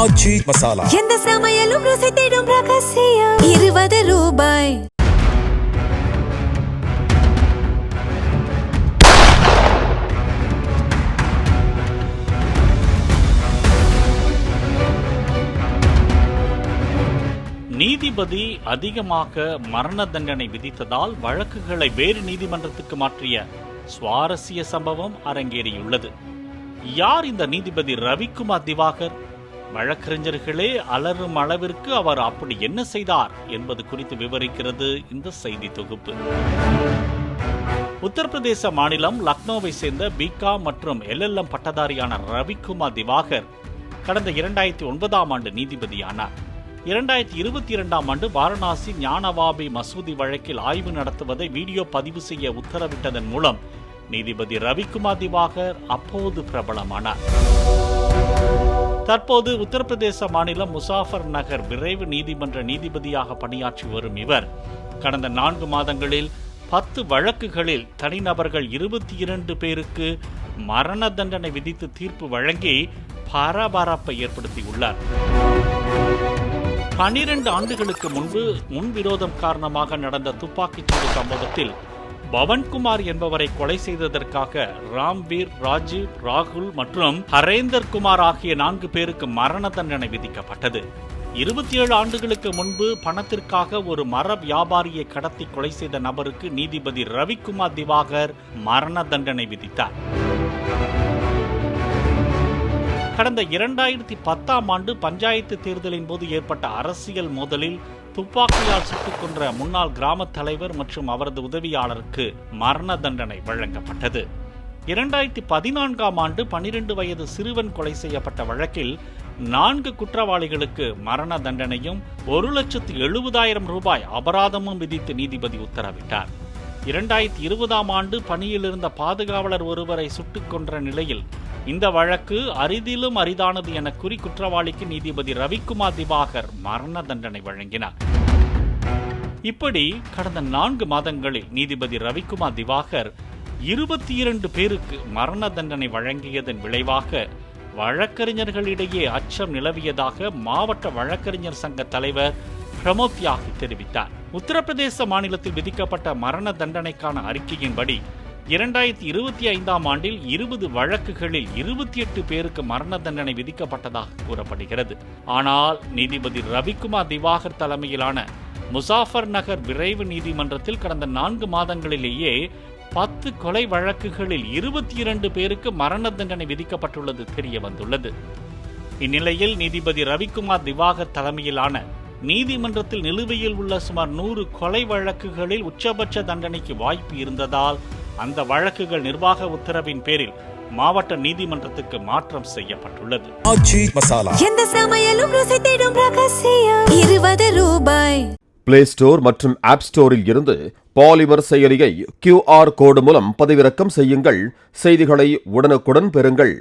ஆச்சி மசாலா. எந்த சமையலும் ருசி தேடும் ரகசியம். 20 ரூபாய். நீதிபதி அதிகமாக மரண தண்டனை விதித்ததால் வழக்குகளை வேறு நீதிமன்றத்துக்கு மாற்றிய சுவாரஸ்ய சம்பவம் அரங்கேறியுள்ளது. யார் இந்த நீதிபதி ரவிக்குமார் திவாகர்? வழக்கறிஞர்களே அலறும் அளவிற்கு அவர் அப்படி என்ன செய்தார் என்பது குறித்து விவரிக்கிறது இந்த செய்தி தொகுப்பு. உத்தரப்பிரதேச மாநிலம் லக்னோவை சேர்ந்த பிகாம் மற்றும் LLM பட்டதாரியான ரவிக்குமார் திவாகர் கடந்த 2009ஆம் ஆண்டு நீதிபதியானார். 2022ஆம் ஆண்டு வாரணாசி ஞானவாபி மசூதி வழக்கில் ஆய்வு நடத்துவதை வீடியோ பதிவு செய்ய உத்தரவிட்டதன் மூலம் நீதிபதி ரவிக்குமார் திவாகர் அப்போது பிரபலமானார். தற்போது உத்தரப்பிரதேச மாநிலம் முசாஃபர் நகர் விரைவு நீதிமன்ற நீதிபதியாக பணியாற்றி வரும் இவர் கடந்த 4 மாதங்களில் 10 வழக்குகளில் தனிநபர்கள் 22 பேருக்கு மரண தண்டனை விதித்து தீர்ப்பு வழங்கி பரபரப்பை ஏற்படுத்தியுள்ளார். 12 ஆண்டுகளுக்கு முன்பு முன்விரோதம் காரணமாக நடந்த துப்பாக்கிச்சூடு சம்பவத்தில் பவன்குமார் என்பவரை கொலை செய்ததற்காக ராம்வீர், ராஜீவ், ராகுல் மற்றும் ஹரேந்தர் குமார் ஆகிய 4 பேருக்கு மரண தண்டனை விதிக்கப்பட்டது. 27 ஆண்டுகளுக்கு முன்பு பணத்திற்காக ஒரு மர வியாபாரியை கடத்தி கொலை செய்த நபருக்கு நீதிபதி ரவிக்குமார் திவாகர் மரண தண்டனை விதித்தார். கடந்த 2010ஆம் ஆண்டு பஞ்சாயத்து தேர்தலின் போது ஏற்பட்ட அரசியல் மோதலில் துப்பாக்கியால் சுட்டுக் கொன்ற முன்னாள் கிராம தலைவர் மற்றும் அவரது உதவியாளருக்கு மரண தண்டனை வழங்கப்பட்டது. 2014ஆம் ஆண்டு 12 வயது சிறுவன் கொலை செய்யப்பட்ட வழக்கில் 4 குற்றவாளிகளுக்கு மரண தண்டனையும் 1,70,000 ரூபாய் அபராதமும் விதித்து நீதிபதி உத்தரவிட்டார். 2020ஆம் ஆண்டு பணியில் இருந்த பாதுகாவலர் ஒருவரை சுட்டுக் கொன்ற நிலையில் இந்த வழக்கு அரிதிலும் அரிதானது என கூறி குற்றவாளிக்கு நீதிபதி ரவிக்குமார் திவாகர் மரண தண்டனை வழங்கினார். இப்படி கடந்த 4 மாதங்களில் நீதிபதி ரவிக்குமார் திவாகர் 22 பேருக்கு மரண தண்டனை வழங்கியதன் விளைவாக வழக்கறிஞர்களிடையே அச்சம் நிலவியதாக மாவட்ட வழக்கறிஞர் சங்க தலைவர் பிரமோத் தியாகி தெரிவித்தார். உத்தரப்பிரதேச மாநிலத்தில் விதிக்கப்பட்ட மரண தண்டனைக்கான அறிக்கையின்படி 2025ஆம் ஆண்டில் 20 வழக்குகளில் 28 பேருக்கு மரண தண்டனை விதிக்கப்பட்டதாக கூறப்படுகிறது. ஆனால் நீதிபதி ரவிக்குமார் திவாகர் தலைமையிலான முசாஃபர் நகர் விரைவு நீதிமன்றத்தில் கடந்த 4 மாதங்களிலேயே 10 கொலை வழக்குகளில் 22 பேருக்கு மரண தண்டனை விதிக்கப்பட்டுள்ளது தெரிய வந்துள்ளது. இந்நிலையில் நீதிபதி ரவிக்குமார் திவாகர் தலைமையிலான நீதிமன்றத்தில் நிலுவையில் உள்ள சுமார் 100 கொலை வழக்குகளில் உச்சபட்ச தண்டனைக்கு வாய்ப்பு இருந்ததால் அந்த வழக்குகள் நிர்வாக உத்தரவின் பேரில் மாவட்ட நீதிமன்றத்துக்கு மாற்றம் செய்யப்பட்டுள்ளது. ஆச்சி மசாலா. எந்த சமையலும் ருசி தேடும் ரகசியம். 20 ரூபாய். பிளே ஸ்டோர் மற்றும் ஆப் ஸ்டோரில் இருந்து பாலிமர் செயலியை QR கோடு மூலம் பதிவிறக்கம் செய்யுங்கள். செய்திகளை உடனுக்குடன் பெறுங்கள்.